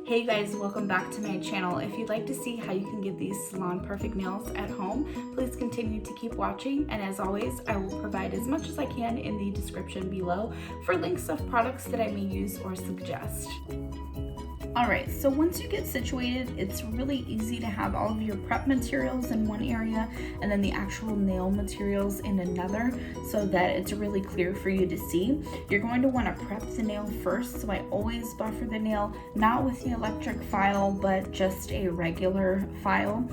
Hey guys, welcome back to my channel. If you'd like to see how you can get these salon perfect nails at home, please continue to keep watching. And as always, I will provide as much as I can in the description below for links of products that I may use or suggest. Alright, so once you get situated, it's really easy to have all of your prep materials in one area and then the actual nail materials in another so that it's really clear for you to see. You're going to want to prep the nail first, so I always buffer the nail, not with the electric file, but just a regular file.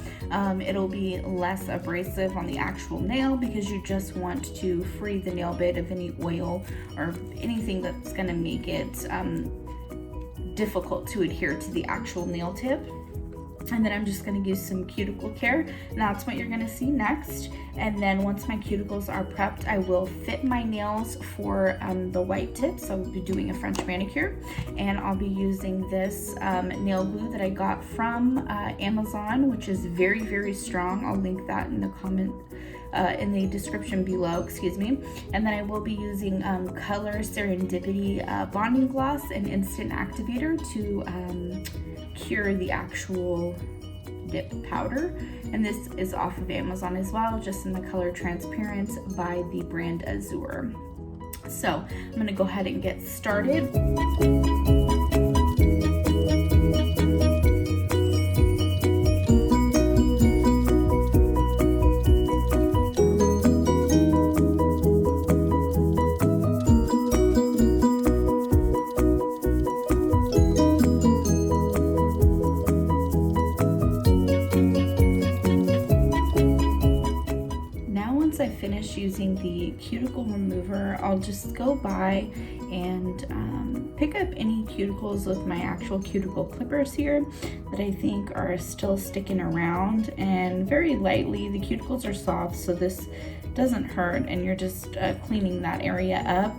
It'll be less abrasive on the actual nail because you just want to free the nail bed of any oil or anything that's going to make it difficult to adhere to the actual nail tip. And then I'm just going to use some cuticle care, and that's what you're going to see next. And then once my cuticles are prepped, I will fit my nails for the white tips. I'll be doing a French manicure, and I'll be using this nail glue that I got from Amazon, which is very, very strong. I'll link that in the comment in the description below, excuse me. And then I will be using Color Serendipity bonding gloss and instant activator to cure the actual dip powder. And this is off of Amazon as well, just in the color Transparent by the brand Azure. So I'm going to go ahead and get started. I finish using the cuticle remover, I'll just go by and pick up any cuticles with my actual cuticle clippers here that I think are still sticking around, and very lightly. The cuticles are soft, so this doesn't hurt, and you're just cleaning that area up.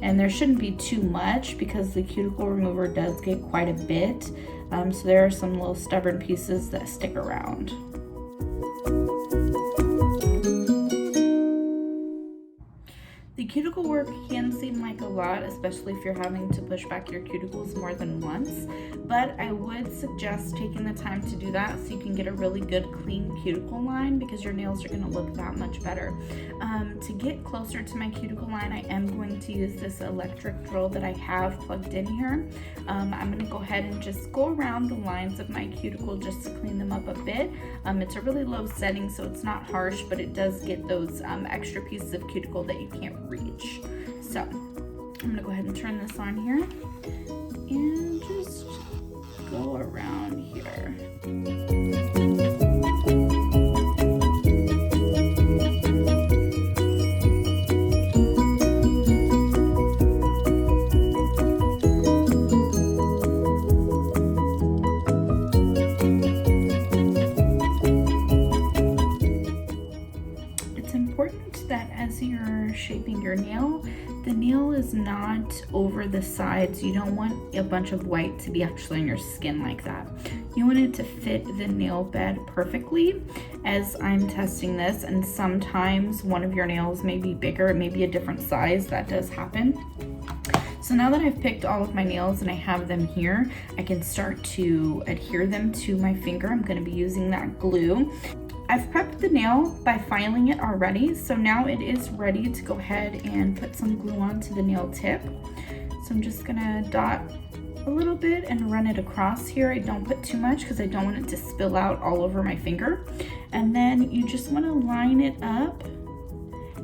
And there shouldn't be too much because the cuticle remover does get quite a bit, so there are some little stubborn pieces that stick around. The cuticle work can seem like a lot, especially if you're having to push back your cuticles more than once, but I would suggest taking the time to do that so you can get a really good clean cuticle line, because your nails are going to look that much better. To get closer to my cuticle line, I am going to use this electric drill that I have plugged in here. I'm going to go ahead and just go around the lines of my cuticle just to clean them up a bit. It's a really low setting, so it's not harsh, but it does get those extra pieces of cuticle that you can't reach. So I'm gonna go ahead and turn this on here and just go around here. It's important that as you're shaping your nail, the nail is not over the sides. You don't want a bunch of white to be actually on your skin like that. You want it to fit the nail bed perfectly. As I'm testing this, and sometimes one of your nails may be bigger, it may be a different size, that does happen. So now that I've picked all of my nails and I have them here, I can start to adhere them to my finger. I'm going to be using that glue. I've prepped the nail by filing it already, so now it is ready to go ahead and put some glue onto the nail tip. So I'm just gonna dot a little bit and run it across here. I don't put too much because I don't want it to spill out all over my finger. And then you just want to line it up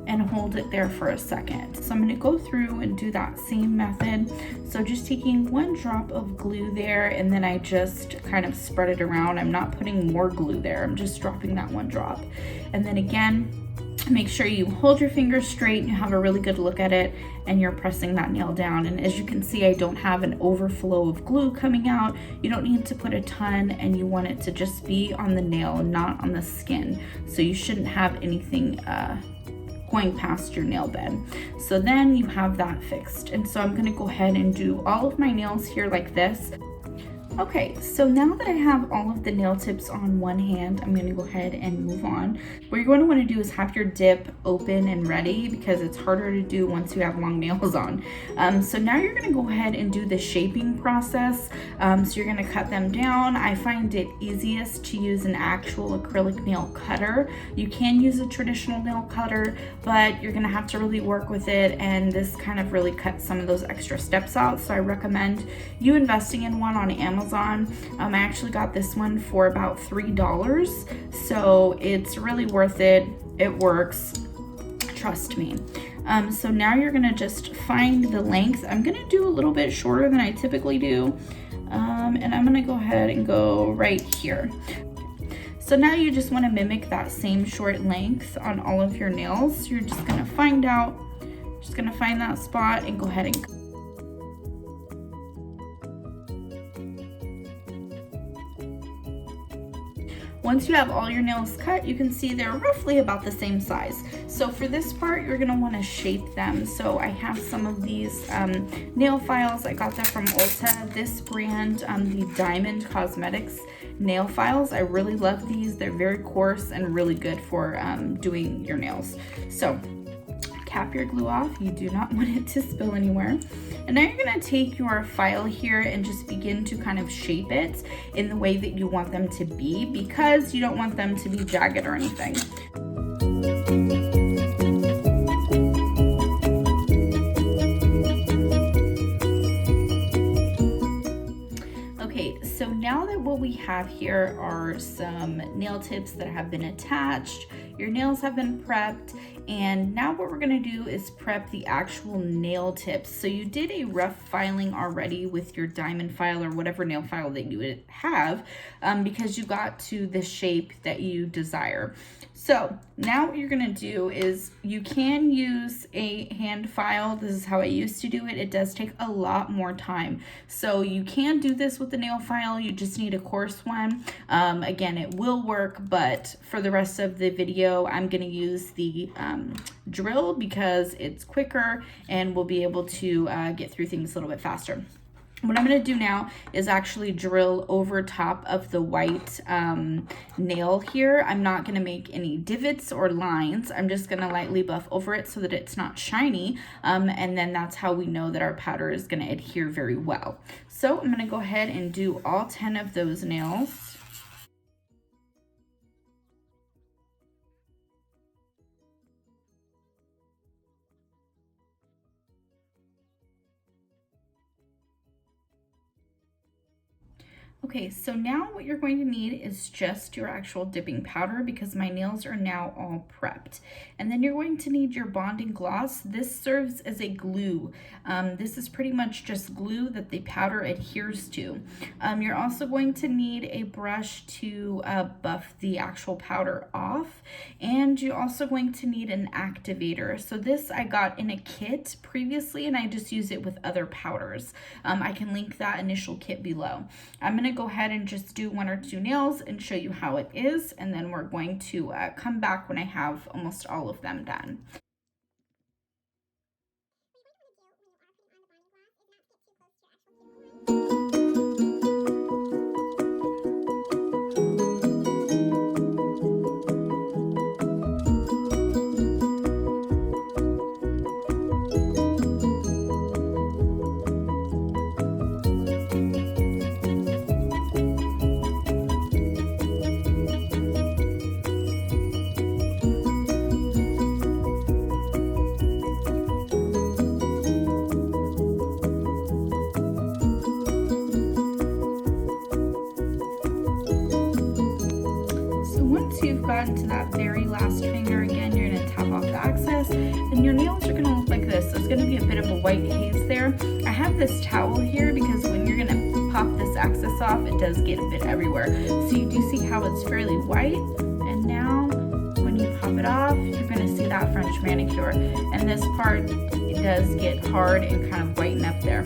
and hold it there for a second. So I'm going to go through and do that same method. So just taking one drop of glue there, and then I just kind of spread it around. I'm not putting more glue there, I'm just dropping that one drop. And then again, make sure you hold your finger straight and you have a really good look at it, and you're pressing that nail down. And as you can see, I don't have an overflow of glue coming out. You don't need to put a ton, and you want it to just be on the nail and not on the skin. So you shouldn't have anything going past your nail bed. So then you have that fixed. And so I'm going to go ahead and do all of my nails here like this. Okay, so now that I have all of the nail tips on one hand, I'm gonna go ahead and move on. What you're going to want to do is have your dip open and ready because it's harder to do once you have long nails on. So now you're gonna go ahead and do the shaping process. So you're gonna cut them down. I find it easiest to use an actual acrylic nail cutter. You can use a traditional nail cutter, but you're gonna have to really work with it, and this kind of really cuts some of those extra steps out. So I recommend you investing in one on Amazon. I actually got this one for about $3, so it's really worth it. It works, trust me. So now you're gonna just find the length. I'm gonna do a little bit shorter than I typically do, and I'm gonna go ahead and go right here. So now you just want to mimic that same short length on all of your nails. You're just gonna find that spot and go ahead and once you have all your nails cut, you can see they're roughly about the same size. So for this part, you're gonna wanna shape them. So I have some of these nail files. I got them from Ulta. This brand, the Diamond Cosmetics nail files. I really love these. They're very coarse and really good for doing your nails. So cap your glue off. You do not want it to spill anywhere. And now you're gonna take your file here and just begin to kind of shape it in the way that you want them to be, because you don't want them to be jagged or anything. Okay, so now that what we have here are some nail tips that have been attached, your nails have been prepped, and now what we're gonna do is prep the actual nail tips. So you did a rough filing already with your diamond file or whatever nail file that you would have, because you got to the shape that you desire. So now what you're gonna do is you can use a hand file. This is how I used to do it. It does take a lot more time. So you can do this with the nail file. You just need a coarse one. Again, it will work, but for the rest of the video, I'm gonna use the drill because it's quicker and we'll be able to get through things a little bit faster. What I'm going to do now is actually drill over top of the white nail here. I'm not going to make any divots or lines. I'm just going to lightly buff over it so that it's not shiny. And then that's how we know that our powder is going to adhere very well. So I'm going to go ahead and do all 10 of those nails. Okay, so now what you're going to need is just your actual dipping powder because my nails are now all prepped. And then you're going to need your bonding gloss. This serves as a glue. This is pretty much just glue that the powder adheres to. You're also going to need a brush to buff the actual powder off. And you're also going to need an activator. So this I got in a kit previously and I just use it with other powders. I can link that initial kit below. I'm going to go ahead and just do 1 or 2 nails and show you how it is, and then we're going to come back when I have almost all of them done. Once you've gotten to that very last finger, again, you're going to tap off the excess, and your nails are going to look like this. There's going to be a bit of a white haze there. I have this towel here because when you're going to pop this excess off, it does get a bit everywhere. So you do see how it's fairly white, and now when you pop it off, you're going to see that French manicure. And this part, it does get hard and kind of whiten up there.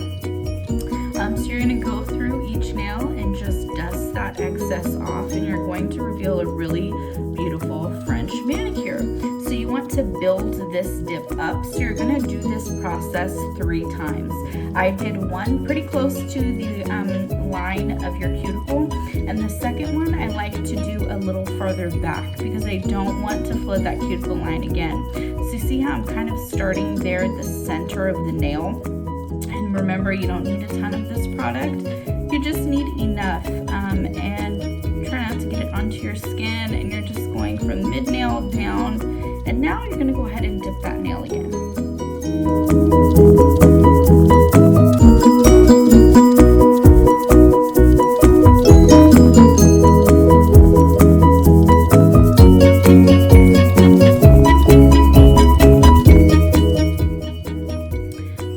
So you're going to go through each nail and just dust that excess off, and you're going to reveal a really beautiful French manicure. So you want to build this dip up, so you're going to do this process 3 times. I did one pretty close to the line of your cuticle, and the second one I like to do a little farther back because I don't want to flood that cuticle line again. So see how I'm kind of starting there at the center of the nail? And remember, you don't need a ton of this product. You just need enough, and try not to get it onto your skin, and you're just going from mid nail down, and now you're going to go ahead and dip that nail again.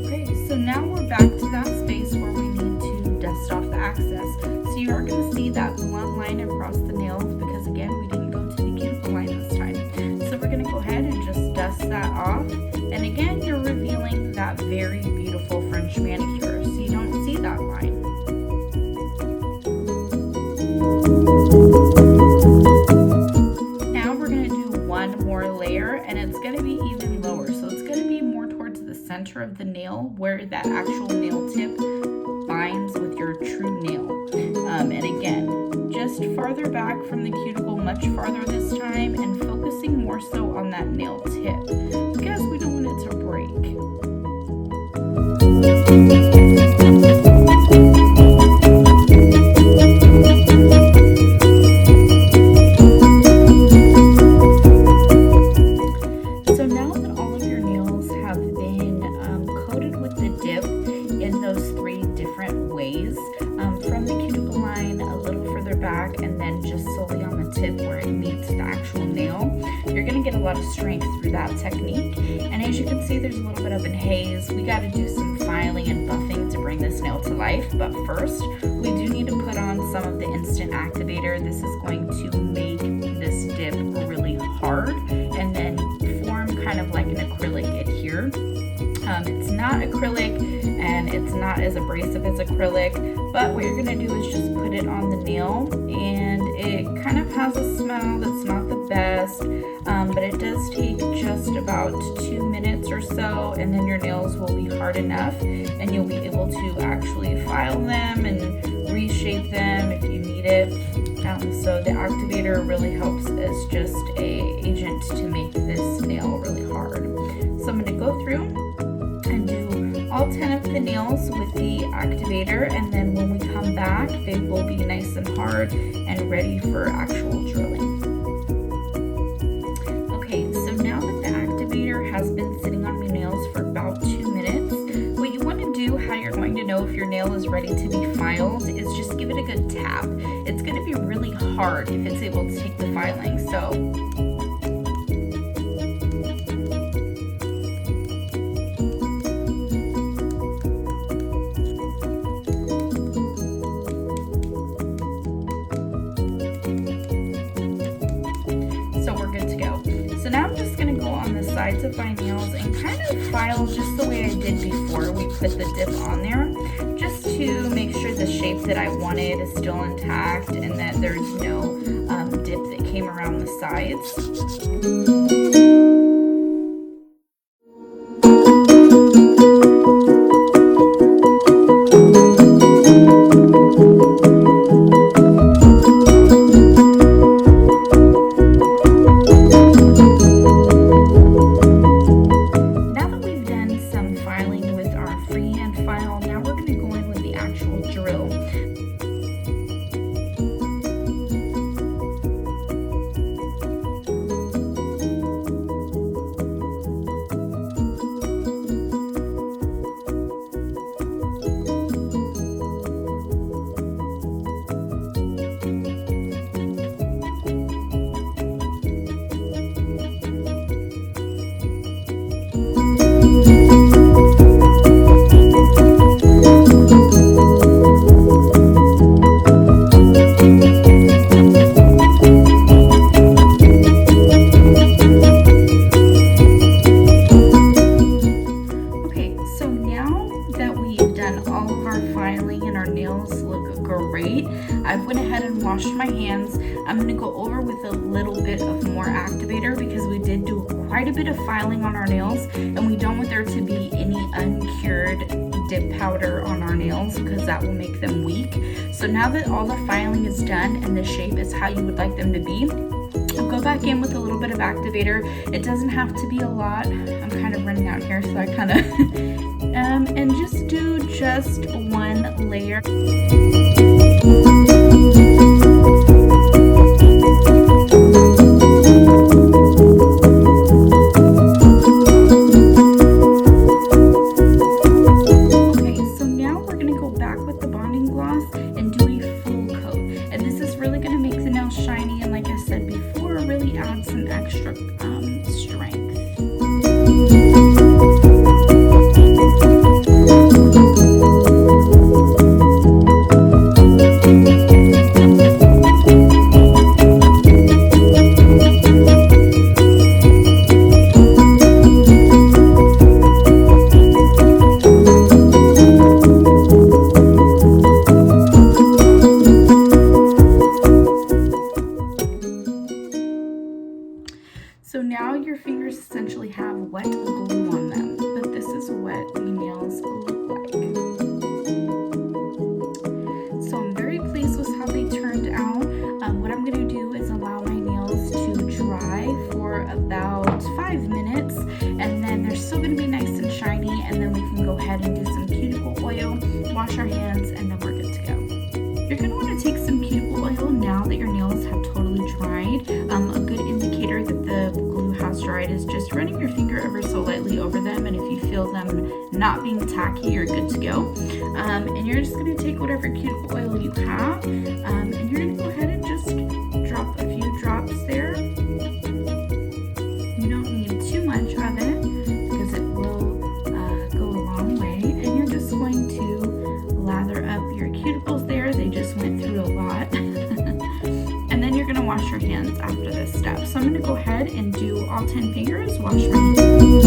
Okay, so now we're back to that space where we need to dust off the excess. So you are going to see that blunt line across the nails because again, we didn't go to the cuticle line this time. So we're going to go ahead and just dust that off. And again, you're revealing that very beautiful French manicure, so you don't see that line. Now we're going to do one more layer, and it's going to be even lower. So it's going to be more towards the center of the nail where that actual nail tip binds with your true nail. And again, just farther back from the cuticle, much farther this time, and focusing more so on that nail tip because we don't want it to break. So now that all of your nails have been coated with the dip in those 3 different ways, from the cuticle line, a little further back, and then just solely on the tip where it meets the actual nail, you're going to get a lot of strength through that technique. And as you can see, there's a little bit of a haze. We got to do some filing and buffing to bring this nail to life, but first we do need to put on some of the instant activator. This is going to make this dip really hard and then form kind of like an acrylic adhere. It's not acrylic and it's not as abrasive as acrylic, but what you're going to do is just put it on the nail, and it kind of has a smell that's not the best, but it does take just about 2 minutes or so, and then your nails will be hard enough and you'll be able to actually file them and reshape them if you need it. So the activator really helps as just an agent to make this nail really hard. So I'm going to go through and do all 10 of the nails with the activator, and then when we come back, they will be nice and hard and ready for actual drilling. Okay, so now that the activator has been sitting on your nails for about 2 minutes, what you want to do, how you're going to know if your nail is ready to be filed, is just give it a good tap. It's going to be really hard if it's able to take the filing. So we're good to go. So now I'm just going to go on the sides of my nails and kind of file just the way I did before we put the dip on there, just to make sure the shape that I wanted is still intact and that there's no dip that came around the sides. and all of our filing and our nails look great. I went ahead and washed my hands. I'm going to go over with a little bit of more activator because we did do quite a bit of filing on our nails, and we don't want there to be any uncured dip powder on our nails because that will make them weak. So now that all the filing is done and the shape is how you would like them to be, I'll go back in with a little bit of activator. It doesn't have to be a lot. I'm kind of running out here, so I kind of and just do just one layer. So now your fingers essentially have wet glue on them, but this is what the nails look like. So I'm very pleased with how they turned out. What I'm going to do is allow my nails to dry for about 5 minutes, and then they're still going to be nice and shiny, and then we can go ahead and do some cuticle oil, wash our hands, and then we're good to go. You're going to want to take some cuticle oil now that your nails have totally dried. A good indicator that the glue has dried is just running your finger ever so lightly over them, and if you feel them not being tacky, you're good to go. And you're just going to take whatever cuticle oil you have, and you're going to go ahead and just drop a few drops there. You don't need too much of it because it will go a long way, and you're just going to lather up your cuticles there. They just went through a lot. And then you're going to wash your hands after this step. So I'm going to go ahead and do all 10 fingers, wash my hands.